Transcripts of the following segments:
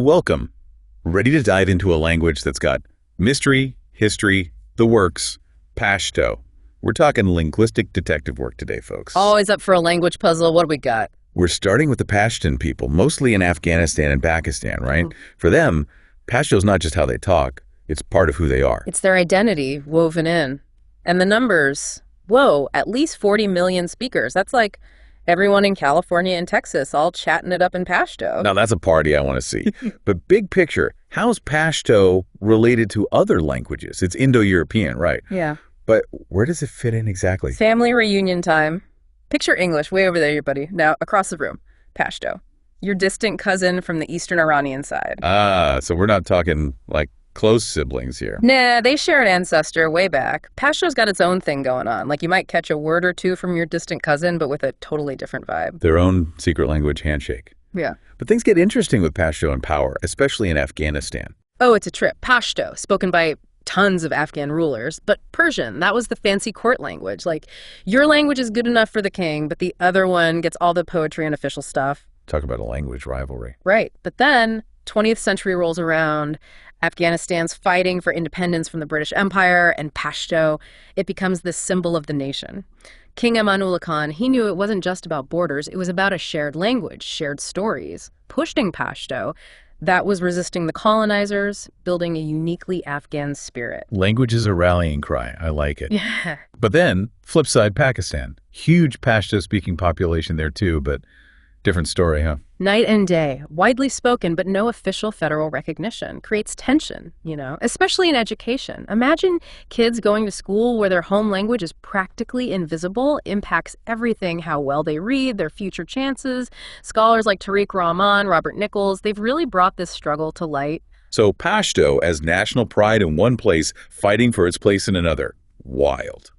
Welcome. Ready to dive into a language that's got mystery, history, the works, Pashto. We're talking linguistic detective work today, folks. Always up for a language puzzle. What do we got? We're starting with the Pashtun people, mostly in Afghanistan and Pakistan, right? For them, Pashto's not just how they talk, it's part of who they are. It's their identity woven in. And the numbers, whoa, at least 40 million speakers. That's like everyone in California and Texas all chatting it up in Pashto. Now that's a party I want to see. But big picture, how's Pashto related to other languages? It's Indo-European, right? Yeah. But where does it fit in exactly? Family reunion time. Picture English way over there, your buddy. Now, across the room, Pashto. Your distant cousin from the Eastern Iranian side. So we're not talking like close siblings here. Nah, they share an ancestor way back. Pashto's got its own thing going on. Like you might catch a word or two from your distant cousin, but with a totally different vibe. Their own secret language handshake. Yeah. But things get interesting with Pashto and power, especially in Afghanistan. Oh, it's a trip. Pashto, spoken by tons of Afghan rulers, but Persian, that was the fancy court language. Like, your language is good enough for the king, but the other one gets all the poetry and official stuff. Talk about a language rivalry. Right. But then, 20th century rolls around, Afghanistan's fighting for independence from the British Empire, and Pashto, it becomes this symbol of the nation. King Amanullah Khan, he knew it wasn't just about borders, it was about a shared language, shared stories. Pushing Pashto, that was resisting the colonizers, building a uniquely Afghan spirit. Language is a rallying cry. I like it. Yeah. But then, flip side, Pakistan. Huge Pashto-speaking population there too, but different story, huh? Night and day, widely spoken, but no official federal recognition. Creates tension, especially in education. Imagine kids going to school where their home language is practically invisible, impacts everything, how well they read, their future chances. Scholars like Tariq Rahman, Robert Nichols, they've really brought this struggle to light. So Pashto as national pride in one place, fighting for its place in another. Wild.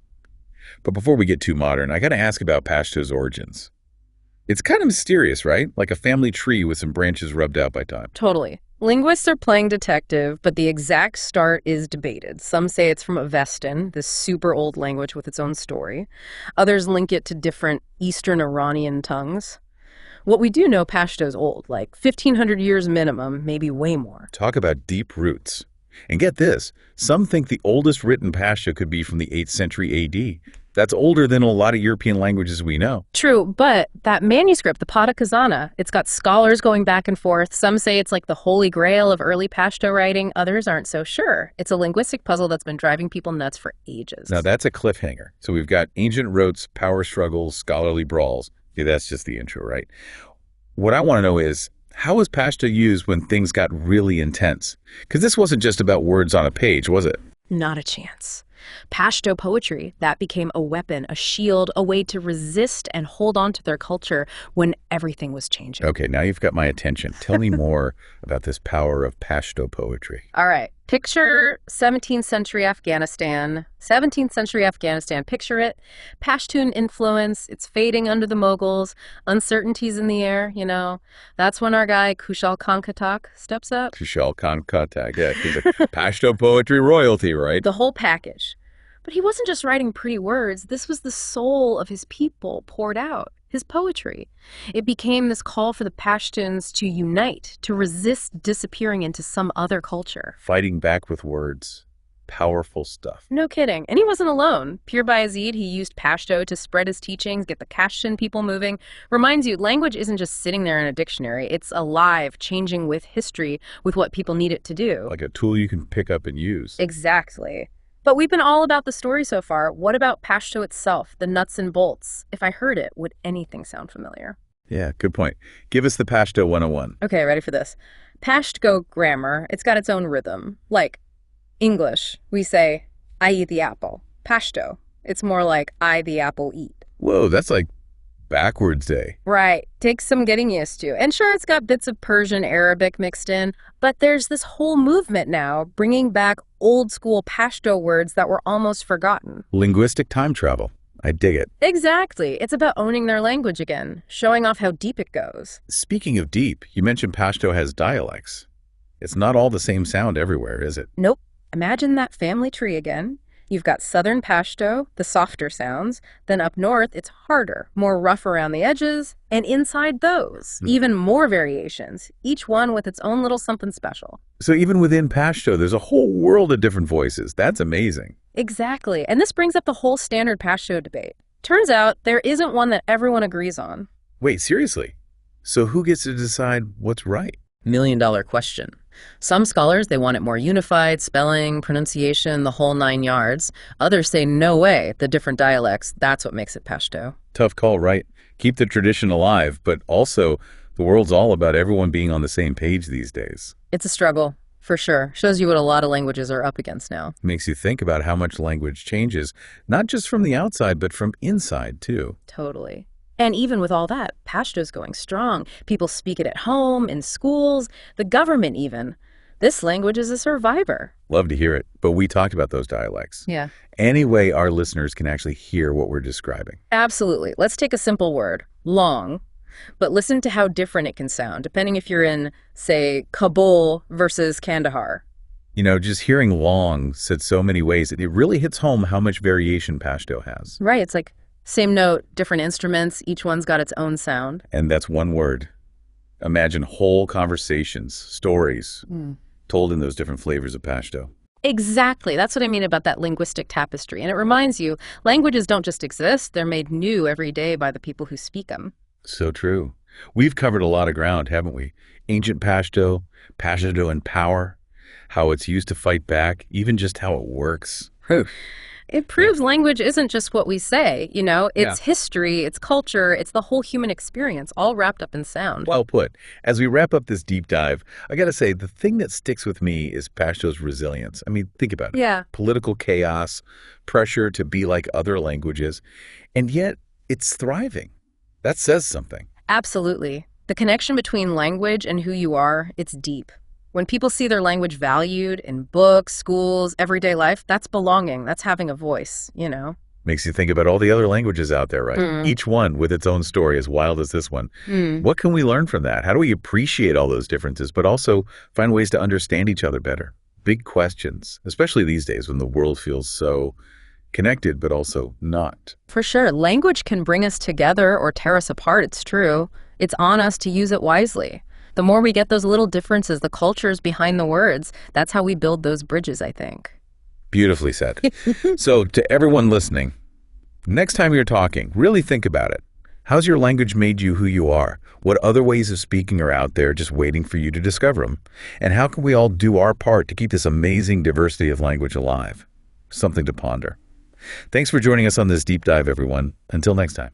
But before we get too modern, I got to ask about Pashto's origins. It's kind of mysterious, right? Like a family tree with some branches rubbed out by time. Totally. Linguists are playing detective, but the exact start is debated. Some say it's from Avestan, this super old language with its own story. Others link it to different Eastern Iranian tongues. What we do know, Pashto's old, like 1,500 years minimum, maybe way more. Talk about deep roots. And get this, some think the oldest written Pashto could be from the 8th century AD. That's older than a lot of European languages we know. True, but that manuscript, the Pada Khazana, it's got scholars going back and forth. Some say it's like the holy grail of early Pashto writing. Others aren't so sure. It's a linguistic puzzle that's been driving people nuts for ages. Now that's a cliffhanger. So we've got ancient rotes, power struggles, scholarly brawls. Okay, that's just the intro, right? What I want to know is, how was Pashto used when things got really intense? Because this wasn't just about words on a page, was it? Not a chance. Pashto poetry, that became a weapon, a shield, a way to resist and hold on to their culture when everything was changing. Okay, now you've got my attention. Tell me more about this power of Pashto poetry. All right. Picture 17th century Afghanistan. 17th century Afghanistan. Picture it. Pashtun influence. It's fading under the Mughals. Uncertainties in the air, That's when our guy Kushal Khan Khattak steps up. Kushal Khan Khattak, yeah. He's a Pashto poetry royalty, right? The whole package. But he wasn't just writing pretty words. This was the soul of his people poured out. His poetry. It became this call for the Pashtuns to unite, to resist disappearing into some other culture. Fighting back with words. Powerful stuff. No kidding. And he wasn't alone. Pir Bayezid, he used Pashto to spread his teachings, get the Pashtun people moving. Reminds you, language isn't just sitting there in a dictionary. It's alive, changing with history, with what people need it to do. Like a tool you can pick up and use. Exactly. But we've been all about the story so far. What about Pashto itself, the nuts and bolts? If I heard it, would anything sound familiar? Yeah, good point. Give us the Pashto 101. Okay, ready for this. Pashto grammar, it's got its own rhythm. Like English, we say, I eat the apple. Pashto, it's more like I the apple eat. Whoa, that's like backwards day. Right. Takes some getting used to. And sure, it's got bits of Persian, Arabic mixed in, but there's this whole movement now bringing back old school Pashto words that were almost forgotten. Linguistic time travel. I dig it. Exactly. It's about owning their language again, showing off how deep it goes. Speaking of deep, you mentioned Pashto has dialects. It's not all the same sound everywhere, is it? Nope. Imagine that family tree again. You've got southern Pashto, the softer sounds. Then up north, it's harder, more rough around the edges. And inside those, even more variations, each one with its own little something special. So even within Pashto, there's a whole world of different voices. That's amazing. Exactly. And this brings up the whole standard Pashto debate. Turns out there isn't one that everyone agrees on. Wait, seriously? So who gets to decide what's right? $1 million question. Some scholars, they want it more unified, spelling, pronunciation, the whole 9 yards. Others say no way, the different dialects, that's what makes it Pashto. Tough call, right? Keep the tradition alive, but also the world's all about everyone being on the same page these days. It's a struggle, for sure. Shows you what a lot of languages are up against now. Makes you think about how much language changes, not just from the outside, but from inside, too. Totally. And even with all that, Pashto's going strong. People speak it at home, in schools, the government even. This language is a survivor. Love to hear it, but we talked about those dialects. Yeah. Any way our listeners can actually hear what we're describing. Absolutely. Let's take a simple word, long, but listen to how different it can sound, depending if you're in, say, Kabul versus Kandahar. You know, just hearing long said so many ways, it really hits home how much variation Pashto has. Right, it's like same note, different instruments, each one's got its own sound. And that's one word. Imagine whole conversations, stories, told in those different flavors of Pashto. Exactly. That's what I mean about that linguistic tapestry. And it reminds you, languages don't just exist, they're made new every day by the people who speak them. So true. We've covered a lot of ground, haven't we? Ancient Pashto, Pashto and power, how it's used to fight back, even just how it works. It proves language isn't just what we say, it's history, it's culture, it's the whole human experience, all wrapped up in sound. Well put. As we wrap up this deep dive, I gotta say, the thing that sticks with me is Pashto's resilience. I mean, think about it. Yeah. Political chaos, pressure to be like other languages, and yet it's thriving. That says something. Absolutely. The connection between language and who you are, it's deep. When people see their language valued in books, schools, everyday life, that's belonging. That's having a voice, Makes you think about all the other languages out there, right? Each one with its own story, as wild as this one. What can we learn from that? How do we appreciate all those differences, but also find ways to understand each other better? Big questions, especially these days when the world feels so connected, but also not. For sure. Language can bring us together or tear us apart, it's true. It's on us to use it wisely. The more we get those little differences, the cultures behind the words, that's how we build those bridges, I think. Beautifully said. So to everyone listening, next time you're talking, really think about it. How's your language made you who you are? What other ways of speaking are out there just waiting for you to discover them? And how can we all do our part to keep this amazing diversity of language alive? Something to ponder. Thanks for joining us on this deep dive, everyone. Until next time.